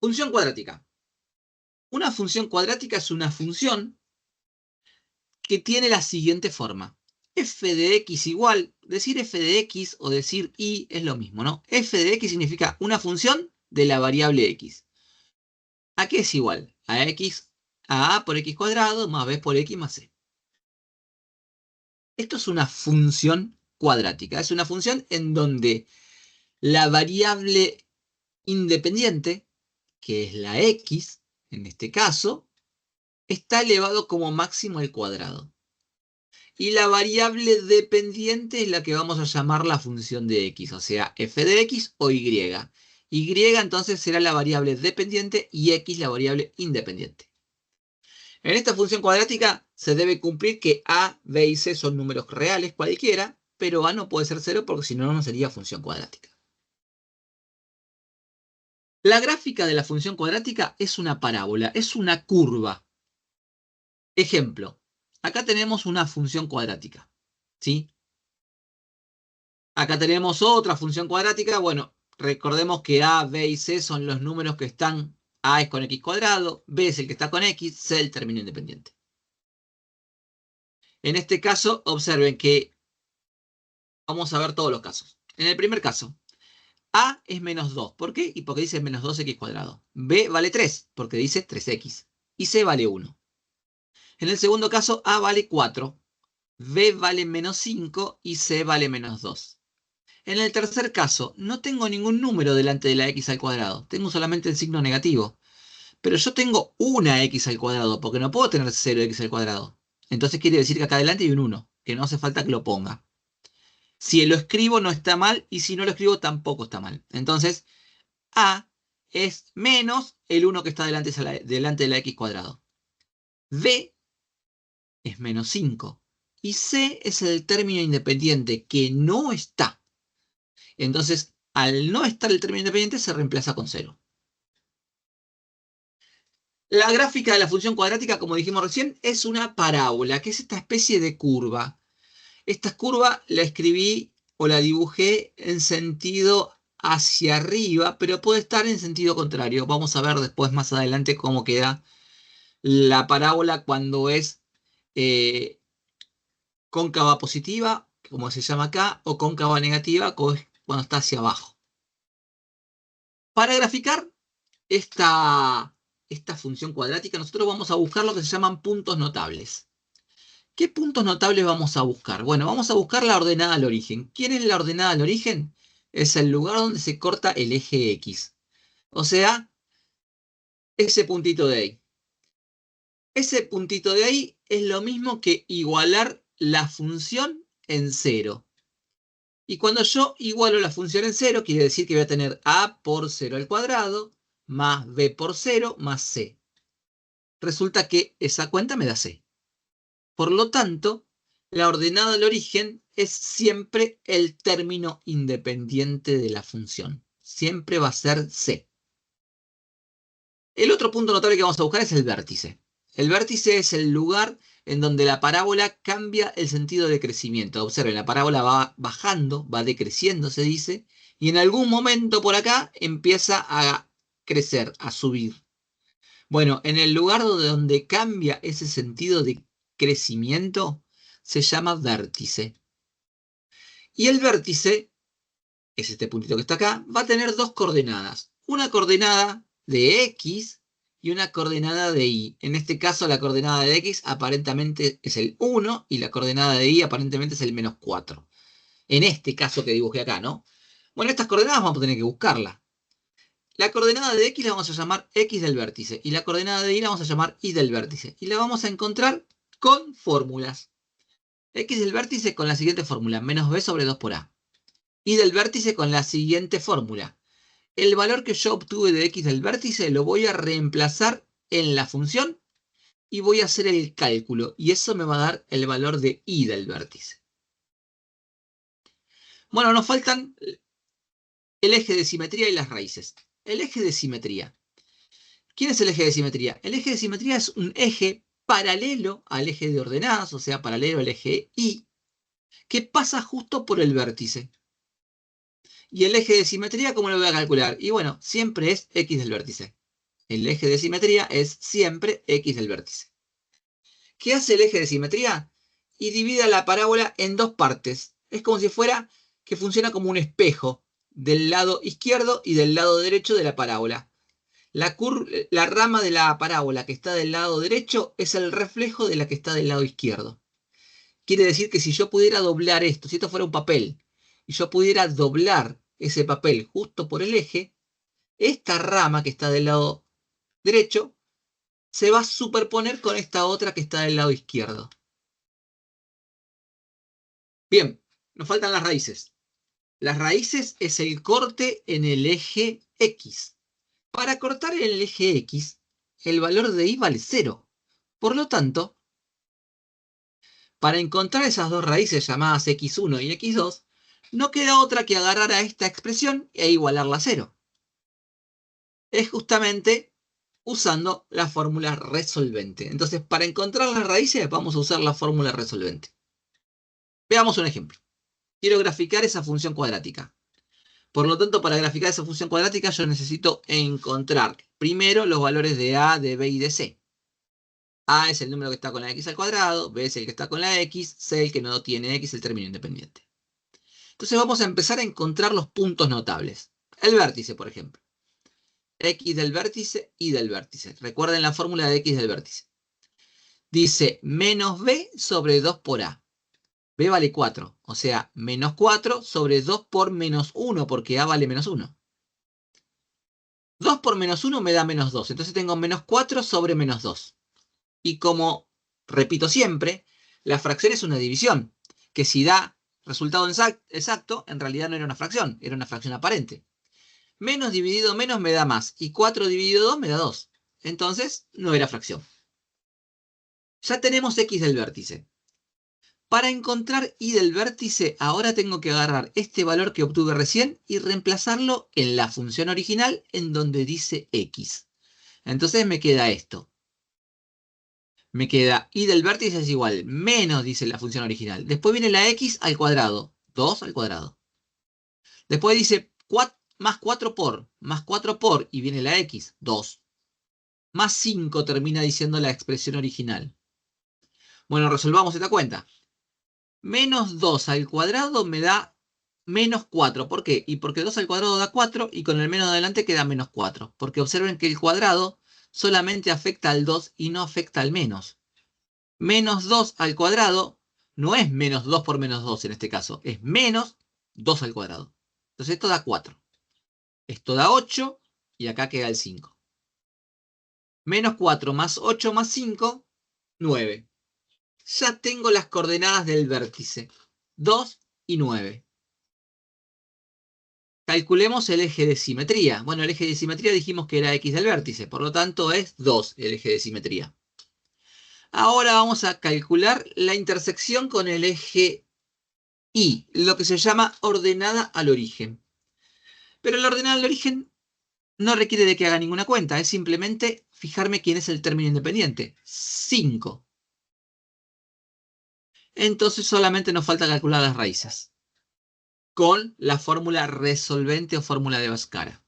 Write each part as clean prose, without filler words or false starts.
Función cuadrática. Una función cuadrática es una función que tiene la siguiente forma. F de x igual, decir f de x o decir y es lo mismo, ¿no? F de x significa una función de la variable x. ¿A qué es igual? A por x cuadrado más b por x más c. Esto es una función cuadrática. Es una función en donde la variable independiente, que es la x, en este caso, está elevado como máximo al cuadrado. Y la variable dependiente es la que vamos a llamar la función de x, o sea, f de x o y. Y entonces será la variable dependiente y x la variable independiente. En esta función cuadrática se debe cumplir que a, b y c son números reales cualquiera, pero a no puede ser 0 porque si no, no sería función cuadrática. La gráfica de la función cuadrática es una parábola, es una curva. Ejemplo, acá tenemos una función cuadrática, ¿sí? Acá tenemos otra función cuadrática. Bueno, recordemos que a, b y c son los números que están. A es con x cuadrado, b es el que está con x, c el término independiente. En este caso, observen que vamos a ver todos los casos. En el primer caso, a es menos 2. ¿Por qué? Y porque dice menos 2x cuadrado. B vale 3, porque dice 3x. Y c vale 1. En el segundo caso, a vale 4, b vale menos 5 y c vale menos 2. En el tercer caso, no tengo ningún número delante de la x al cuadrado. Tengo solamente el signo negativo. Pero yo tengo una x al cuadrado, porque no puedo tener 0x al cuadrado. Entonces quiere decir que acá adelante hay un 1, que no hace falta que lo ponga. Si lo escribo no está mal, y si no lo escribo tampoco está mal. Entonces, a es menos el 1 que está delante de la x cuadrado. B es menos 5. Y C es el término independiente que no está. Entonces, al no estar el término independiente, se reemplaza con 0. La gráfica de la función cuadrática, como dijimos recién, es una parábola, que es esta especie de curva. Esta curva la escribí o la dibujé en sentido hacia arriba, pero puede estar en sentido contrario. Vamos a ver después más adelante cómo queda la parábola cuando es cóncava positiva, como se llama acá, o cóncava negativa, cuando está hacia abajo. Para graficar esta función cuadrática, nosotros vamos a buscar lo que se llaman puntos notables. ¿Qué puntos notables vamos a buscar? Bueno, vamos a buscar la ordenada al origen. ¿Quién es la ordenada al origen? Es el lugar donde se corta el eje X. O sea, ese puntito de ahí. Ese puntito de ahí es lo mismo que igualar la función en 0. Y cuando yo igualo la función en 0, quiere decir que voy a tener a por 0 al cuadrado, más b por 0, más c. Resulta que esa cuenta me da c. Por lo tanto, la ordenada del origen es siempre el término independiente de la función. Siempre va a ser c. El otro punto notable que vamos a buscar es el vértice. El vértice es el lugar en donde la parábola cambia el sentido de crecimiento. Observen, la parábola va bajando, va decreciendo, se dice, y en algún momento por acá empieza a crecer, a subir. Bueno, en el lugar donde cambia ese sentido de crecimiento se llama vértice. Y el vértice, es este puntito que está acá, va a tener dos coordenadas. Una coordenada de x y una coordenada de y. En este caso la coordenada de x aparentemente es el 1 y la coordenada de y aparentemente es el menos 4. En este caso que dibujé acá, ¿no? Bueno, estas coordenadas vamos a tener que buscarlas. La coordenada de x la vamos a llamar x del vértice y la coordenada de y la vamos a llamar y del vértice. Y la vamos a encontrar con fórmulas. X del vértice con la siguiente fórmula, menos b sobre 2 por a. Y del vértice con la siguiente fórmula. El valor que yo obtuve de x del vértice lo voy a reemplazar en la función y voy a hacer el cálculo. Y eso me va a dar el valor de y del vértice. Bueno, nos faltan el eje de simetría y las raíces. El eje de simetría. ¿Quién es el eje de simetría? El eje de simetría es un eje paralelo al eje de ordenadas, o sea, paralelo al eje Y, que pasa justo por el vértice. Y el eje de simetría, ¿cómo lo voy a calcular? Y bueno, siempre es x del vértice. el eje de simetría es siempre x del vértice. ¿Qué hace el eje de simetría? Y divide la parábola en dos partes. Es como si fuera que funciona como un espejo del lado izquierdo y del lado derecho de la parábola. La rama de la parábola que está del lado derecho es el reflejo de la que está del lado izquierdo. Quiere decir que si yo pudiera doblar esto, si esto fuera un papel, y yo pudiera doblar ese papel justo por el eje, esta rama que está del lado derecho se va a superponer con esta otra que está del lado izquierdo. Bien, nos faltan las raíces. Las raíces es el corte en el eje X. Para cortar en el eje X, el valor de y vale 0. Por lo tanto, para encontrar esas dos raíces llamadas x1 y x2, no queda otra que agarrar a esta expresión e igualarla a 0. Es justamente usando la fórmula resolvente. Entonces, para encontrar las raíces vamos a usar la fórmula resolvente. Veamos un ejemplo. Quiero graficar esa función cuadrática. Por lo tanto, para graficar esa función cuadrática yo necesito encontrar primero los valores de a, de b y de c. A es el número que está con la x al cuadrado, b es el que está con la x, c el que no tiene x, el término independiente. Entonces vamos a empezar a encontrar los puntos notables. El vértice, por ejemplo. X del vértice, y del vértice. Recuerden la fórmula de x del vértice. Dice menos b sobre 2 por a. B vale 4, o sea, menos 4 sobre 2 por menos 1, porque a vale menos 1. 2 por menos 1 me da menos 2, entonces tengo menos 4 sobre menos 2. Y como repito siempre, la fracción es una división, que si da resultado exacto, en realidad no era una fracción, era una fracción aparente. Menos dividido menos me da más, y 4 dividido 2 me da 2. Entonces, no era fracción. Ya tenemos x del vértice. Para encontrar y del vértice, ahora tengo que agarrar este valor que obtuve recién y reemplazarlo en la función original en donde dice x. Entonces me queda esto. Me queda y del vértice es igual, menos, dice la función original. Después viene la x al cuadrado, 2 al cuadrado. Después dice más 4 por, y viene la x, 2. Más 5 termina diciendo la expresión original. Bueno, resolvamos esta cuenta. Menos 2 al cuadrado me da menos 4. ¿Por qué? Y porque 2 al cuadrado da 4 y con el menos adelante queda menos 4. Porque observen que el cuadrado solamente afecta al 2 y no afecta al menos. Menos 2 al cuadrado no es menos 2 por menos 2 en este caso. Es menos 2 al cuadrado. Entonces esto da 4. Esto da 8 y acá queda el 5. Menos 4 más 8 más 5, 9. Ya tengo las coordenadas del vértice. 2 y 9. Calculemos el eje de simetría. Bueno, el eje de simetría dijimos que era x del vértice, por lo tanto es 2 el eje de simetría. Ahora vamos a calcular la intersección con el eje Y, lo que se llama ordenada al origen. Pero la ordenada al origen no requiere de que haga ninguna cuenta, es simplemente fijarme quién es el término independiente. 5. Entonces solamente nos falta calcular las raíces con la fórmula resolvente o fórmula de Bhaskara.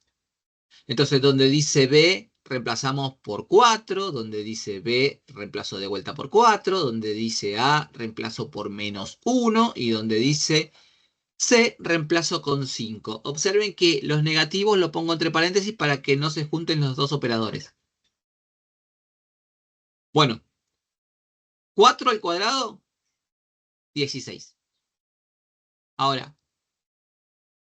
Entonces, donde dice B, reemplazamos por 4, donde dice B, reemplazo de vuelta por 4, donde dice A, reemplazo por menos 1, y donde dice C, reemplazo con 5. Observen que los negativos los pongo entre paréntesis para que no se junten los dos operadores. Bueno, 4 al cuadrado, 16. Ahora,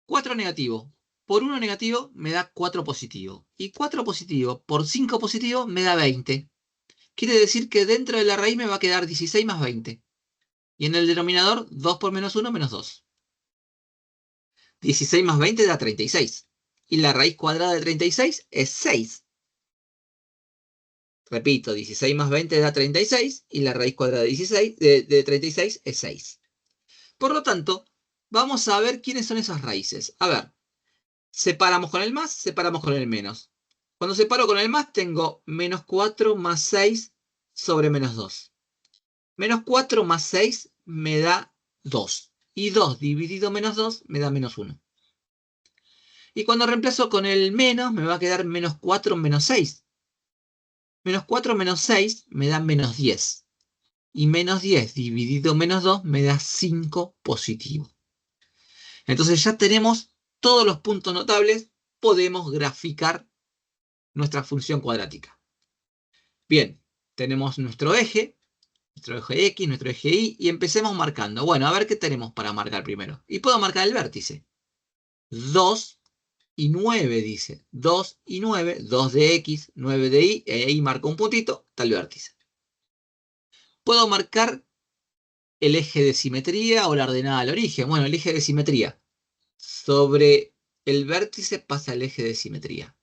4 negativo por 1 negativo me da 4 positivo. Y 4 positivo por 5 positivo me da 20. Quiere decir que dentro de la raíz me va a quedar 16 más 20. Y en el denominador, 2 por menos 1, menos 2. 16 más 20 da 36. Y la raíz cuadrada de 36 es 6. Repito, 16 más 20 da 36. Y la raíz cuadrada de 36 es 6. Por lo tanto, vamos a ver quiénes son esas raíces. A ver, separamos con el más, separamos con el menos. Cuando separo con el más, tengo menos 4 más 6 sobre menos 2. Menos 4 más 6 me da 2. Y 2 dividido menos 2 me da menos 1. Y cuando reemplazo con el menos, me va a quedar menos 4 menos 6. Menos 4 menos 6 me da menos 10. Y menos 10 dividido menos 2 me da 5 positivo. Entonces ya tenemos todos los puntos notables, podemos graficar nuestra función cuadrática. Bien, tenemos nuestro eje X, nuestro eje Y, y empecemos marcando. Bueno, a ver qué tenemos para marcar primero. Y puedo marcar el vértice. 2 y 9 dice. 2 y 9, 2 de X, 9 de Y, y ahí marco un puntito, está el vértice. Puedo marcar el eje de simetría o la ordenada al origen. Bueno, el eje de simetría. Sobre el vértice pasa el eje de simetría.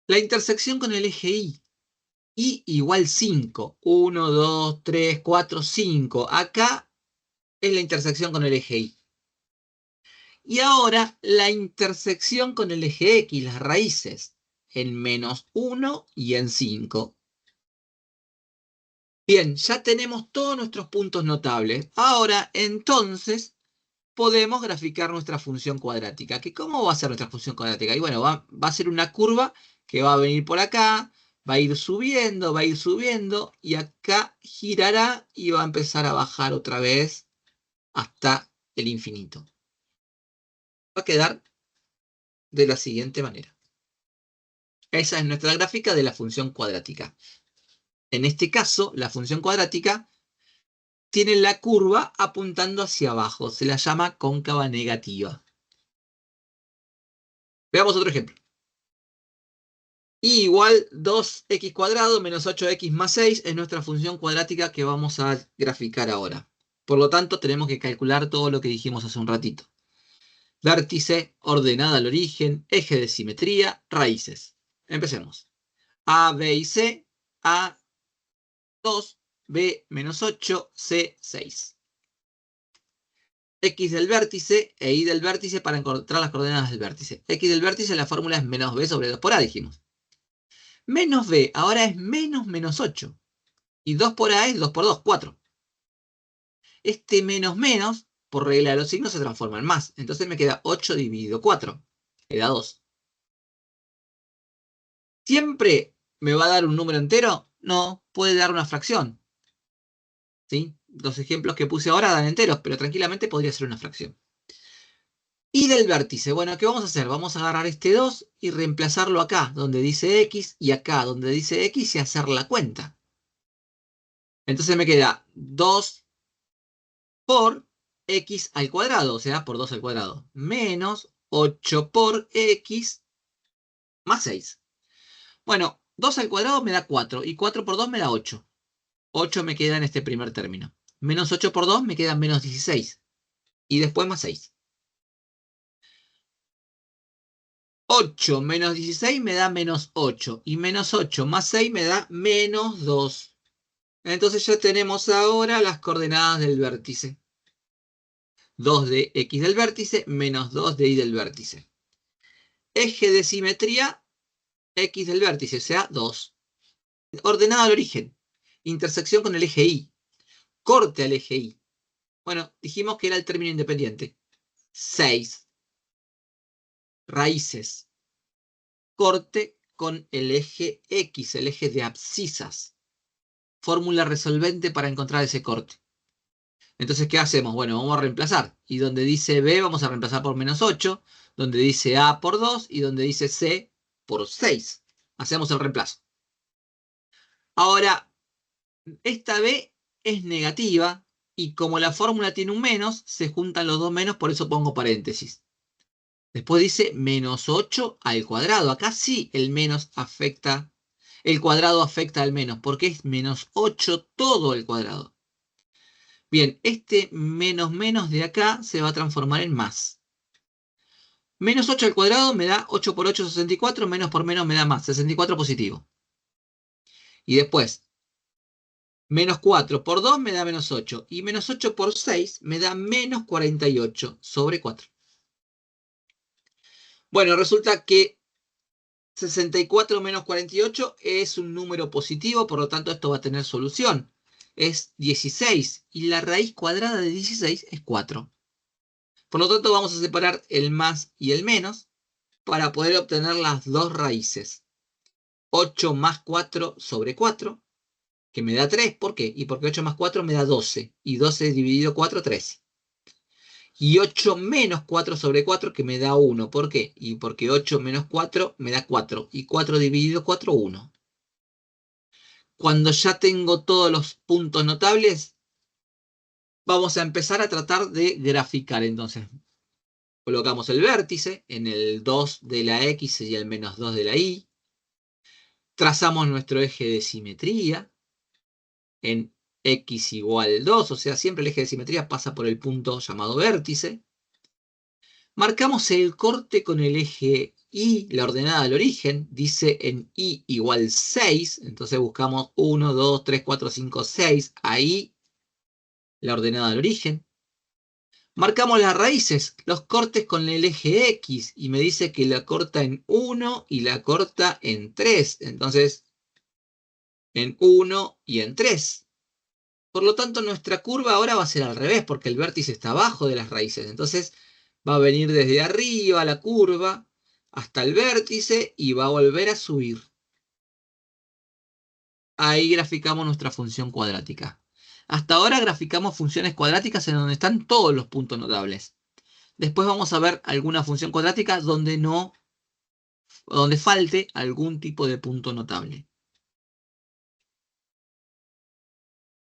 La intersección con el eje Y. Y igual 5. 1, 2, 3, 4, 5. Acá es la intersección con el eje Y. Y ahora la intersección con el eje X, las raíces, en menos 1 y en 5. Bien, ya tenemos todos nuestros puntos notables. Ahora, entonces, podemos graficar nuestra función cuadrática. ¿Cómo va a ser nuestra función cuadrática? Y bueno, va a ser una curva que va a venir por acá, va a ir subiendo, y acá girará y va a empezar a bajar otra vez hasta el infinito. Va a quedar de la siguiente manera. Esa es nuestra gráfica de la función cuadrática. En este caso, la función cuadrática tiene la curva apuntando hacia abajo. Se la llama cóncava negativa. Veamos otro ejemplo. Y igual 2x cuadrado menos 8x más 6 es nuestra función cuadrática que vamos a graficar ahora. Por lo tanto, tenemos que calcular todo lo que dijimos hace un ratito. Vértice, ordenada al origen, eje de simetría, raíces. Empecemos. A, B y C. A, 2, B, menos 8, C, 6. X del vértice e Y del vértice para encontrar las coordenadas del vértice. X del vértice, la fórmula es menos B sobre 2 por A, dijimos. Menos B ahora es menos 8. Y 2 por A es 2 por 2, 4. Este menos, por regla de los signos, se transforma en más. Entonces me queda 8 dividido 4. Queda 2. ¿Siempre me va a dar un número entero? No, puede dar una fracción. ¿Sí? Los ejemplos que puse ahora dan enteros, pero tranquilamente podría ser una fracción. Y del vértice, bueno, ¿qué vamos a hacer? Vamos a agarrar este 2 y reemplazarlo acá, donde dice X, y acá, donde dice X, y hacer la cuenta. Entonces me queda 2 por X al cuadrado, o sea, por 2 al cuadrado, menos 8 por X más 6. Bueno, 2 al cuadrado me da 4, y 4 por 2 me da 8. 8 me queda en este primer término. Menos 8 por 2 me queda menos 16. Y después más 6. 8 menos 16 me da menos 8. Y menos 8 más 6 me da menos 2. Entonces ya tenemos ahora las coordenadas del vértice. 2 de X del vértice menos 2 de Y del vértice. Eje de simetría X del vértice, o sea, 2. Ordenada al origen. Intersección con el eje Y. Corte al eje Y. Bueno, dijimos que era el término independiente. 6. Raíces. Corte con el eje X, el eje de abscisas. Fórmula resolvente para encontrar ese corte. Entonces, ¿qué hacemos? Bueno, vamos a reemplazar. Y donde dice B vamos a reemplazar por menos 8. Donde dice A por 2. Y donde dice C por 6. Hacemos el reemplazo. Ahora, esta B es negativa. Y como la fórmula tiene un menos, se juntan los dos menos, por eso pongo paréntesis. Después dice menos 8 al cuadrado. Acá sí el menos afecta, el cuadrado afecta al menos, porque es menos 8 todo el cuadrado. Bien, este menos de acá se va a transformar en más. Menos 8 al cuadrado me da 8 por 8, 64, menos por menos me da más, 64 positivo. Y después, menos 4 por 2 me da menos 8, y menos 8 por 6 me da menos 48 sobre 4. Bueno, resulta que 64 menos 48 es un número positivo, por lo tanto esto va a tener solución. Es 16, y la raíz cuadrada de 16 es 4. Por lo tanto, vamos a separar el más y el menos para poder obtener las dos raíces. 8 más 4 sobre 4, que me da 3. ¿Por qué? Y porque 8 más 4 me da 12. Y 12 dividido 4, 13. Y 8 menos 4 sobre 4, que me da 1. ¿Por qué? Y porque 8 menos 4 me da 4. Y 4 dividido 4, 1. Cuando ya tengo todos los puntos notables, vamos a empezar a tratar de graficar. Entonces, colocamos el vértice en el 2 de la X y el menos 2 de la Y. Trazamos nuestro eje de simetría en X igual 2, o sea, siempre el eje de simetría pasa por el punto llamado vértice. Marcamos el corte con el eje Y, la ordenada del origen, dice en Y igual 6, entonces buscamos 1, 2, 3, 4, 5, 6, ahí la ordenada del origen. Marcamos las raíces, los cortes con el eje X, y me dice que la corta en 1 y la corta en 3, entonces en 1 y en 3. Por lo tanto, nuestra curva ahora va a ser al revés, porque el vértice está abajo de las raíces. Entonces, va a venir desde arriba la curva hasta el vértice y va a volver a subir. Ahí graficamos nuestra función cuadrática. Hasta ahora graficamos funciones cuadráticas en donde están todos los puntos notables. Después vamos a ver alguna función cuadrática donde falte algún tipo de punto notable.